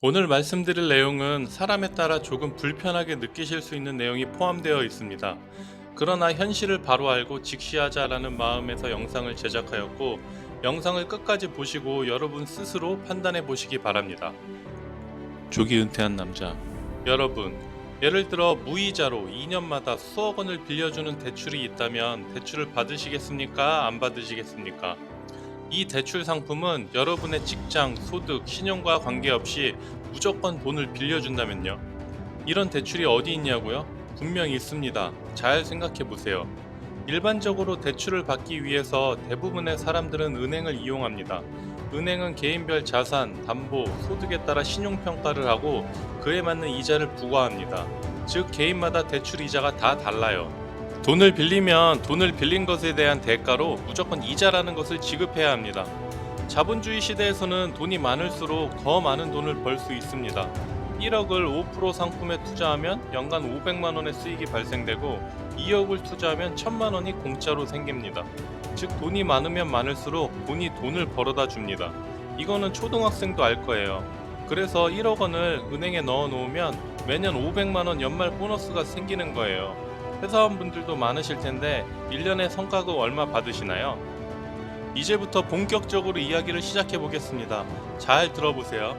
오늘 말씀드릴 내용은 사람에 따라 조금 불편하게 느끼실 수 있는 내용이 포함되어 있습니다. 그러나 현실을 바로 알고 직시하자라는 마음에서 영상을 제작하였고, 영상을 끝까지 보시고 여러분 스스로 판단해 보시기 바랍니다. 조기 은퇴한 남자. 여러분, 예를 들어 무이자로 2년마다 수억 원을 빌려주는 대출이 있다면 대출을 받으시겠습니까? 안 받으시겠습니까? 이 대출 상품은 여러분의 직장, 소득, 신용과 관계없이 무조건 돈을 빌려준다면요. 이런 대출이 어디 있냐고요? 분명히 있습니다. 잘 생각해 보세요. 일반적으로 대출을 받기 위해서 대부분의 사람들은 은행을 이용합니다. 은행은 개인별 자산, 담보, 소득에 따라 신용평가를 하고 그에 맞는 이자를 부과합니다. 즉, 개인마다 대출 이자가 다 달라요. 돈을 빌리면 돈을 빌린 것에 대한 대가로 무조건 이자라는 것을 지급해야 합니다. 자본주의 시대에서는 돈이 많을수록 더 많은 돈을 벌 수 있습니다. 1억을 5% 상품에 투자하면 연간 500만 원의 수익이 발생되고 2억을 투자하면 1000만 원이 공짜로 생깁니다. 즉 돈이 많으면 많을수록 돈이 돈을 벌어다 줍니다. 이거는 초등학생도 알 거예요. 그래서 1억 원을 은행에 넣어 놓으면 매년 500만 원 연말 보너스가 생기는 거예요. 회사원분들도 많으실 텐데 1년에 성과급 얼마 받으시나요? 이제부터 본격적으로 이야기를 시작해 보겠습니다. 잘 들어보세요.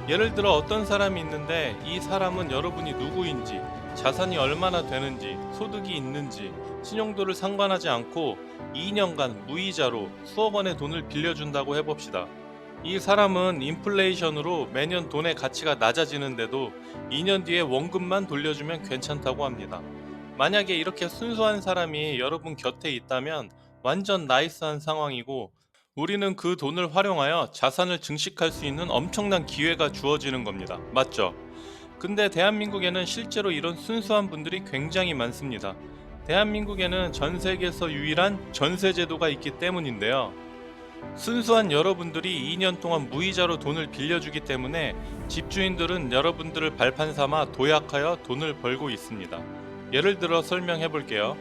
예를 들어 어떤 사람이 있는데 이 사람은 여러분이 누구인지, 자산이 얼마나 되는지, 소득이 있는지, 신용도를 상관하지 않고 2년간 무이자로 수억 원의 돈을 빌려준다고 해봅시다. 이 사람은 인플레이션으로 매년 돈의 가치가 낮아지는데도 2년 뒤에 원금만 돌려주면 괜찮다고 합니다. 만약에 이렇게 순수한 사람이 여러분 곁에 있다면 완전 나이스한 상황이고, 우리는 그 돈을 활용하여 자산을 증식할 수 있는 엄청난 기회가 주어지는 겁니다. 맞죠? 근데 대한민국에는 실제로 이런 순수한 분들이 굉장히 많습니다. 대한민국에는 전 세계에서 유일한 전세제도가 있기 때문인데요. 순수한 여러분들이 2년 동안 무이자로 돈을 빌려주기 때문에 집주인들은 여러분들을 발판 삼아 도약하여 돈을 벌고 있습니다. 예를 들어 설명해 볼게요.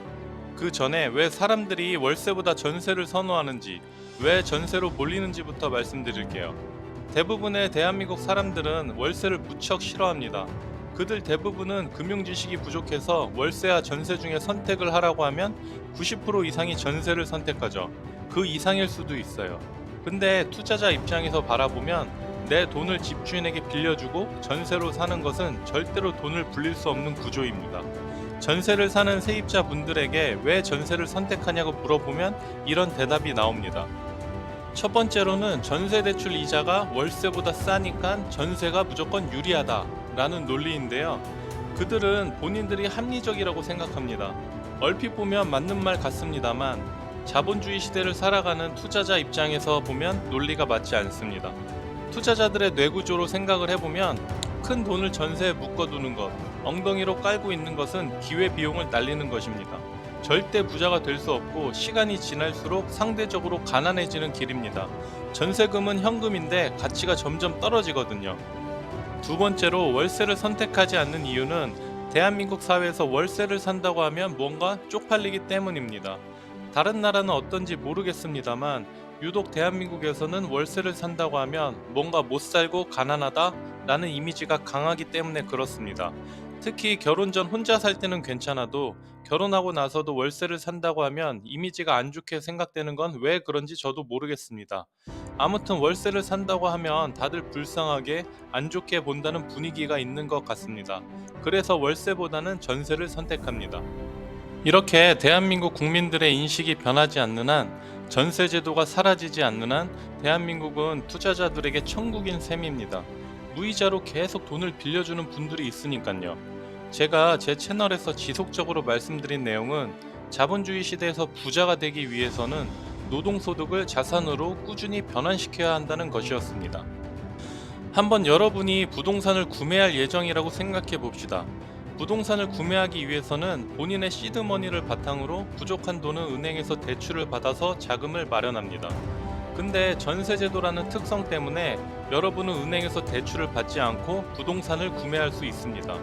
그 전에 왜 사람들이 월세보다 전세를 선호하는지, 왜 전세로 몰리는지부터 말씀드릴게요. 대부분의 대한민국 사람들은 월세를 무척 싫어합니다. 그들 대부분은 금융 지식이 부족해서 월세와 전세 중에 선택을 하라고 하면 90% 이상이 전세를 선택하죠. 그 이상일 수도 있어요. 근데 투자자 입장에서 바라보면 내 돈을 집주인에게 빌려주고 전세로 사는 것은 절대로 돈을 불릴 수 없는 구조입니다. 전세를 사는 세입자 분들에게 왜 전세를 선택하냐고 물어보면 이런 대답이 나옵니다. 첫 번째로는 전세 대출 이자가 월세보다 싸니까 전세가 무조건 유리하다 라는 논리인데요. 그들은 본인들이 합리적이라고 생각합니다. 얼핏 보면 맞는 말 같습니다만 자본주의 시대를 살아가는 투자자 입장에서 보면 논리가 맞지 않습니다. 투자자들의 뇌구조로 생각을 해보면 큰 돈을 전세에 묶어두는 것, 엉덩이로 깔고 있는 것은 기회비용을 날리는 것입니다. 절대 부자가 될 수 없고 시간이 지날수록 상대적으로 가난해지는 길입니다. 전세금은 현금인데 가치가 점점 떨어지거든요. 두 번째로 월세를 선택하지 않는 이유는 대한민국 사회에서 월세를 산다고 하면 뭔가 쪽팔리기 때문입니다. 다른 나라는 어떤지 모르겠습니다만 유독 대한민국에서는 월세를 산다고 하면 뭔가 못 살고 가난하다 라는 이미지가 강하기 때문에 그렇습니다. 특히 결혼 전 혼자 살 때는 괜찮아도 결혼하고 나서도 월세를 산다고 하면 이미지가 안 좋게 생각되는 건 왜 그런지 저도 모르겠습니다. 아무튼 월세를 산다고 하면 다들 불쌍하게 안 좋게 본다는 분위기가 있는 것 같습니다. 그래서 월세보다는 전세를 선택합니다. 이렇게 대한민국 국민들의 인식이 변하지 않는 한, 전세 제도가 사라지지 않는 한 대한민국은 투자자들에게 천국인 셈입니다. 무이자로 계속 돈을 빌려주는 분들이 있으니까요. 제가 제 채널에서 지속적으로 말씀드린 내용은 자본주의 시대에서 부자가 되기 위해서는 노동소득을 자산으로 꾸준히 변환시켜야 한다는 것이었습니다. 한번 여러분이 부동산을 구매할 예정이라고 생각해 봅시다. 부동산을 구매하기 위해서는 본인의 시드머니를 바탕으로 부족한 돈은 은행에서 대출을 받아서 자금을 마련합니다. 근데 전세제도라는 특성 때문에 여러분은 은행에서 대출을 받지 않고 부동산을 구매할 수 있습니다.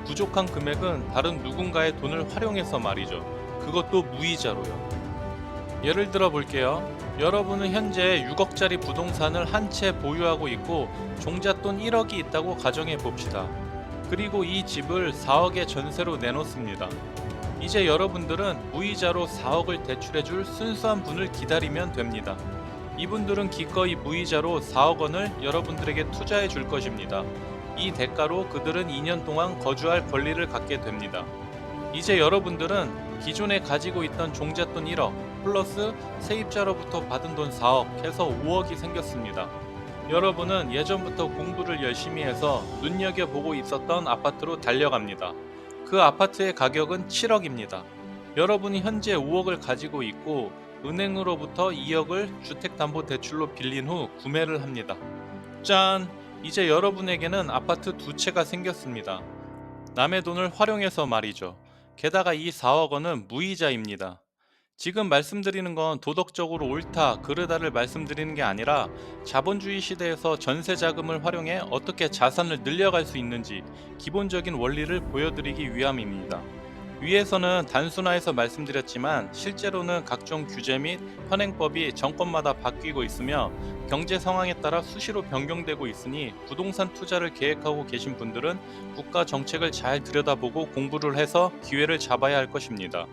부족한 금액은 다른 누군가의 돈을 활용해서 말이죠. 그것도 무이자로요. 예를 들어 볼게요. 여러분은 현재 6억짜리 부동산을 한 채 보유하고 있고 종잣돈 1억이 있다고 가정해 봅시다. 그리고 이 집을 4억에 전세로 내놓습니다. 이제 여러분들은 무이자로 4억을 대출해줄 순수한 분을 기다리면 됩니다. 이분들은 기꺼이 무이자로 4억 원을 여러분들에게 투자해 줄 것입니다. 이 대가로 그들은 2년 동안 거주할 권리를 갖게 됩니다. 이제 여러분들은 기존에 가지고 있던 종잣돈 1억 플러스 세입자로부터 받은 돈 4억 해서 5억이 생겼습니다. 여러분은 예전부터 공부를 열심히 해서 눈여겨보고 있었던 아파트로 달려갑니다. 그 아파트의 가격은 7억입니다. 여러분이 현재 5억을 가지고 있고 은행으로부터 2억을 주택담보대출로 빌린 후 구매를 합니다. 짠! 이제 여러분에게는 아파트 두 채가 생겼습니다. 남의 돈을 활용해서 말이죠. 게다가 이 4억 원은 무이자입니다. 지금 말씀드리는 건 도덕적으로 옳다, 그르다를 말씀드리는 게 아니라 자본주의 시대에서 전세 자금을 활용해 어떻게 자산을 늘려갈 수 있는지 기본적인 원리를 보여드리기 위함입니다. 위에서는 단순화해서 말씀드렸지만 실제로는 각종 규제 및 현행법이 정권마다 바뀌고 있으며 경제 상황에 따라 수시로 변경되고 있으니 부동산 투자를 계획하고 계신 분들은 국가 정책을 잘 들여다보고 공부를 해서 기회를 잡아야 할 것입니다.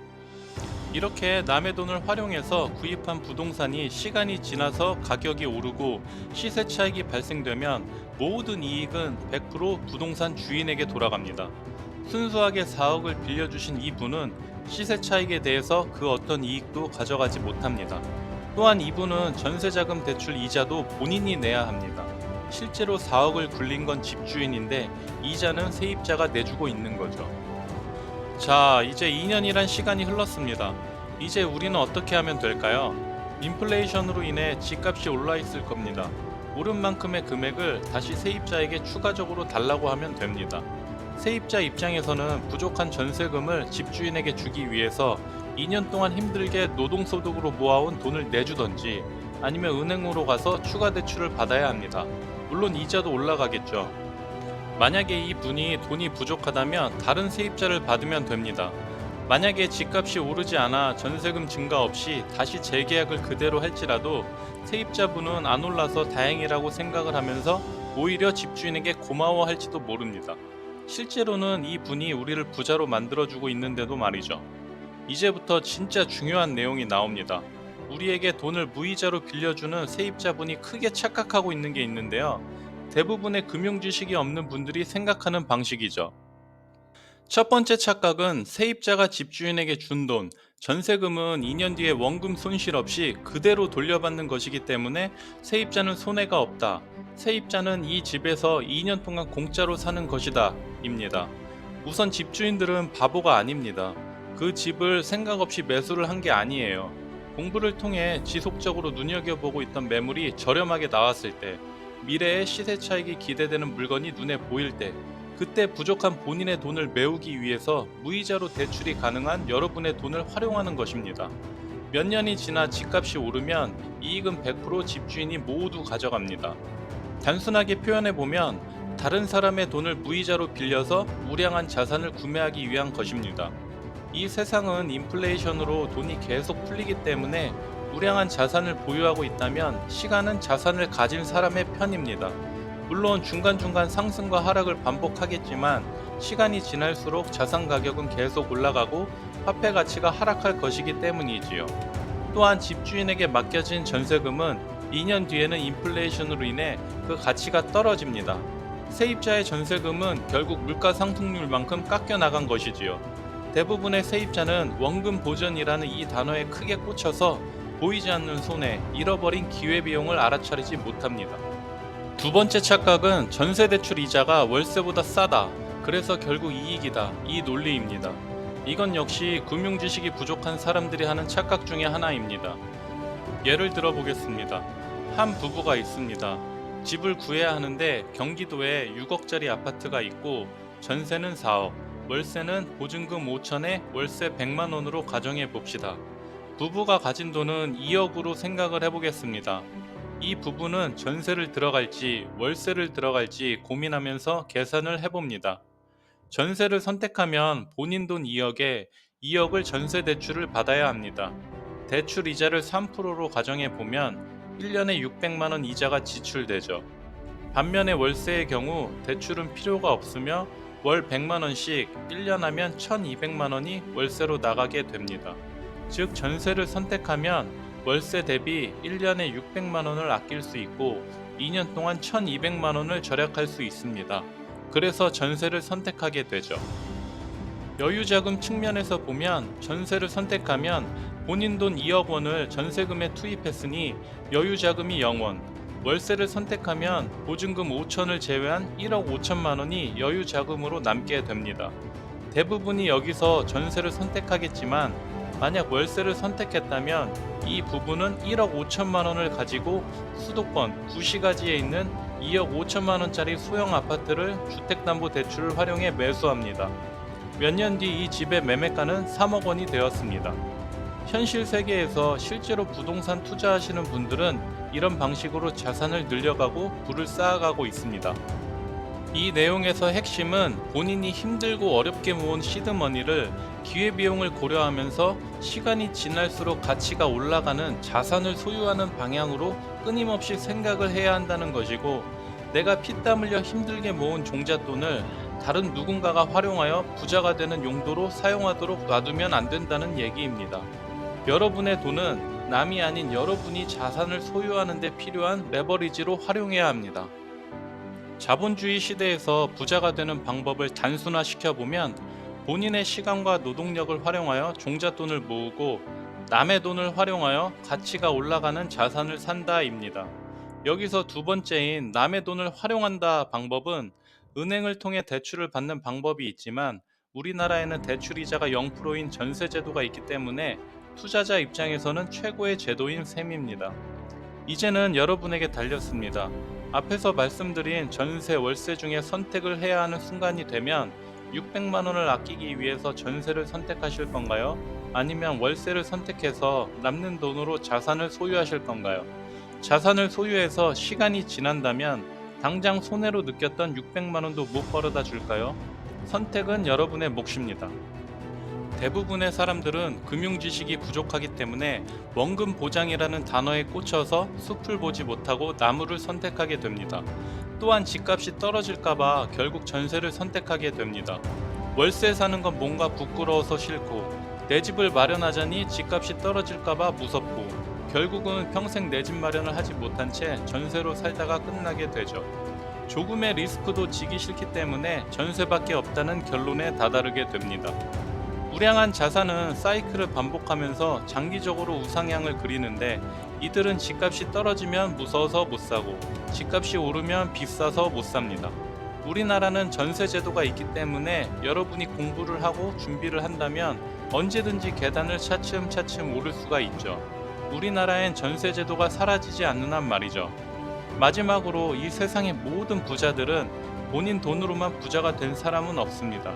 이렇게 남의 돈을 활용해서 구입한 부동산이 시간이 지나서 가격이 오르고 시세 차익이 발생되면 모든 이익은 100% 부동산 주인에게 돌아갑니다. 순수하게 4억을 빌려주신 이분은 시세 차익에 대해서 그 어떤 이익도 가져가지 못합니다. 또한 이분은 전세자금 대출 이자도 본인이 내야 합니다. 실제로 4억을 굴린 건 집주인인데 이자는 세입자가 내주고 있는 거죠. 자, 이제 2년이란 시간이 흘렀습니다. 이제 우리는 어떻게 하면 될까요? 인플레이션으로 인해 집값이 올라 있을 겁니다. 오른 만큼의 금액을 다시 세입자에게 추가적으로 달라고 하면 됩니다. 세입자 입장에서는 부족한 전세금을 집주인에게 주기 위해서 2년 동안 힘들게 노동소득으로 모아온 돈을 내주던지 아니면 은행으로 가서 추가 대출을 받아야 합니다. 물론 이자도 올라가겠죠. 만약에 이 분이 돈이 부족하다면 다른 세입자를 받으면 됩니다. 만약에 집값이 오르지 않아 전세금 증가 없이 다시 재계약을 그대로 할지라도 세입자분은 안 올라서 다행이라고 생각을 하면서 오히려 집주인에게 고마워할지도 모릅니다. 실제로는 이 분이 우리를 부자로 만들어주고 있는데도 말이죠. 이제부터 진짜 중요한 내용이 나옵니다. 우리에게 돈을 무이자로 빌려주는 세입자분이 크게 착각하고 있는 게 있는데요. 대부분의 금융 지식이 없는 분들이 생각하는 방식이죠. 첫 번째 착각은 세입자가 집주인에게 준 돈, 전세금은 2년 뒤에 원금 손실 없이 그대로 돌려받는 것이기 때문에 세입자는 손해가 없다. 세입자는 이 집에서 2년 동안 공짜로 사는 것이다. 입니다. 우선 집주인들은 바보가 아닙니다. 그 집을 생각 없이 매수를 한 게 아니에요. 공부를 통해 지속적으로 눈여겨보고 있던 매물이 저렴하게 나왔을 때, 미래의 시세 차익이 기대되는 물건이 눈에 보일 때, 그때 부족한 본인의 돈을 메우기 위해서 무이자로 대출이 가능한 여러분의 돈을 활용하는 것입니다. 몇 년이 지나 집값이 오르면 이익은 100% 집주인이 모두 가져갑니다. 단순하게 표현해보면 다른 사람의 돈을 무이자로 빌려서 우량한 자산을 구매하기 위한 것입니다. 이 세상은 인플레이션으로 돈이 계속 풀리기 때문에 우량한 자산을 보유하고 있다면 시간은 자산을 가진 사람의 편입니다. 물론 중간중간 상승과 하락을 반복하겠지만 시간이 지날수록 자산 가격은 계속 올라가고 화폐 가치가 하락할 것이기 때문이지요. 또한 집주인에게 맡겨진 전세금은 2년 뒤에는 인플레이션으로 인해 그 가치가 떨어집니다. 세입자의 전세금은 결국 물가 상승률만큼 깎여 나간 것이지요. 대부분의 세입자는 원금 보전이라는 이 단어에 크게 꽂혀서 보이지 않는 손해, 잃어버린 기회비용을 알아차리지 못합니다. 두 번째 착각은 전세대출 이자가 월세보다 싸다. 그래서 결국 이익이다. 이 논리입니다. 이건 역시 금융지식이 부족한 사람들이 하는 착각 중에 하나입니다. 예를 들어 보겠습니다. 한 부부가 있습니다. 집을 구해야 하는데 경기도에 6억짜리 아파트가 있고 전세는 4억, 월세는 보증금 5천에 월세 100만 원으로 가정해 봅시다. 부부가 가진 돈은 2억으로 생각을 해보겠습니다. 이 부부는 전세를 들어갈지 월세를 들어갈지 고민하면서 계산을 해봅니다. 전세를 선택하면 본인 돈 2억에 2억을 전세 대출을 받아야 합니다. 대출 이자를 3%로 가정해 보면 1년에 600만 원 이자가 지출되죠. 반면에 월세의 경우 대출은 필요가 없으며 월 100만 원씩 1년 하면 1200만 원이 월세로 나가게 됩니다. 즉 전세를 선택하면 월세 대비 1년에 600만 원을 아낄 수 있고 2년 동안 1200만 원을 절약할 수 있습니다. 그래서 전세를 선택하게 되죠. 여유자금 측면에서 보면 전세를 선택하면 본인 돈 2억 원을 전세금에 투입했으니 여유자금이 0원, 월세를 선택하면 보증금 5천을 제외한 1억 5천만 원이 여유자금으로 남게 됩니다. 대부분이 여기서 전세를 선택하겠지만 만약 월세를 선택했다면 이 부분은 1억 5천만 원을 가지고 수도권 구시가지에 있는 2억 5천만 원짜리 소형 아파트를 주택담보대출을 활용해 매수합니다. 몇 년 뒤 이 집의 매매가는 3억 원이 되었습니다. 현실 세계에서 실제로 부동산 투자하시는 분들은 이런 방식으로 자산을 늘려가고 부를 쌓아가고 있습니다. 이 내용에서 핵심은 본인이 힘들고 어렵게 모은 시드머니를 기회비용을 고려하면서 시간이 지날수록 가치가 올라가는 자산을 소유하는 방향으로 끊임없이 생각을 해야 한다는 것이고, 내가 피땀 흘려 힘들게 모은 종잣돈을 다른 누군가가 활용하여 부자가 되는 용도로 사용하도록 놔두면 안 된다는 얘기입니다. 여러분의 돈은 남이 아닌 여러분이 자산을 소유하는 데 필요한 레버리지로 활용해야 합니다. 자본주의 시대에서 부자가 되는 방법을 단순화시켜보면 본인의 시간과 노동력을 활용하여 종잣돈을 모으고 남의 돈을 활용하여 가치가 올라가는 자산을 산다입니다. 여기서 두 번째인 남의 돈을 활용한다 방법은 은행을 통해 대출을 받는 방법이 있지만 우리나라에는 대출이자가 0%인 전세제도가 있기 때문에 투자자 입장에서는 최고의 제도인 셈입니다. 이제는 여러분에게 달렸습니다. 앞에서 말씀드린 전세, 월세 중에 선택을 해야 하는 순간이 되면 600만 원을 아끼기 위해서 전세를 선택하실 건가요? 아니면 월세를 선택해서 남는 돈으로 자산을 소유하실 건가요? 자산을 소유해서 시간이 지난다면 당장 손해로 느꼈던 600만 원도 못 벌어다 줄까요? 선택은 여러분의 몫입니다. 대부분의 사람들은 금융 지식이 부족하기 때문에 원금 보장이라는 단어에 꽂혀서 숲을 보지 못하고 나무를 선택하게 됩니다. 또한 집값이 떨어질까봐 결국 전세를 선택하게 됩니다. 월세 사는 건 뭔가 부끄러워서 싫고, 내 집을 마련하자니 집값이 떨어질까봐 무섭고, 결국은 평생 내 집 마련을 하지 못한 채 전세로 살다가 끝나게 되죠. 조금의 리스크도 지기 싫기 때문에 전세밖에 없다는 결론에 다다르게 됩니다. 우량한 자산은 사이클을 반복하면서 장기적으로 우상향을 그리는데, 이들은 집값이 떨어지면 무서워서 못 사고 집값이 오르면 비싸서 못 삽니다. 우리나라는 전세 제도가 있기 때문에 여러분이 공부를 하고 준비를 한다면 언제든지 계단을 차츰차츰 오를 수가 있죠. 우리나라엔 전세 제도가 사라지지 않는 한 말이죠. 마지막으로 이 세상의 모든 부자들은 본인 돈으로만 부자가 된 사람은 없습니다.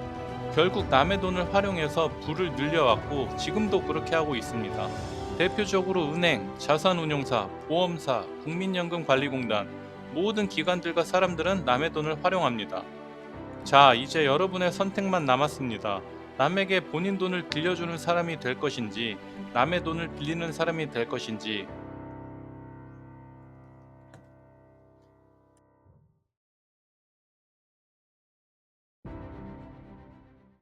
결국 남의 돈을 활용해서 부를 늘려왔고 지금도 그렇게 하고 있습니다. 대표적으로 은행, 자산운용사, 보험사, 국민연금관리공단, 모든 기관들과 사람들은 남의 돈을 활용합니다. 자, 이제 여러분의 선택만 남았습니다. 남에게 본인 돈을 빌려주는 사람이 될 것인지, 남의 돈을 빌리는 사람이 될 것인지,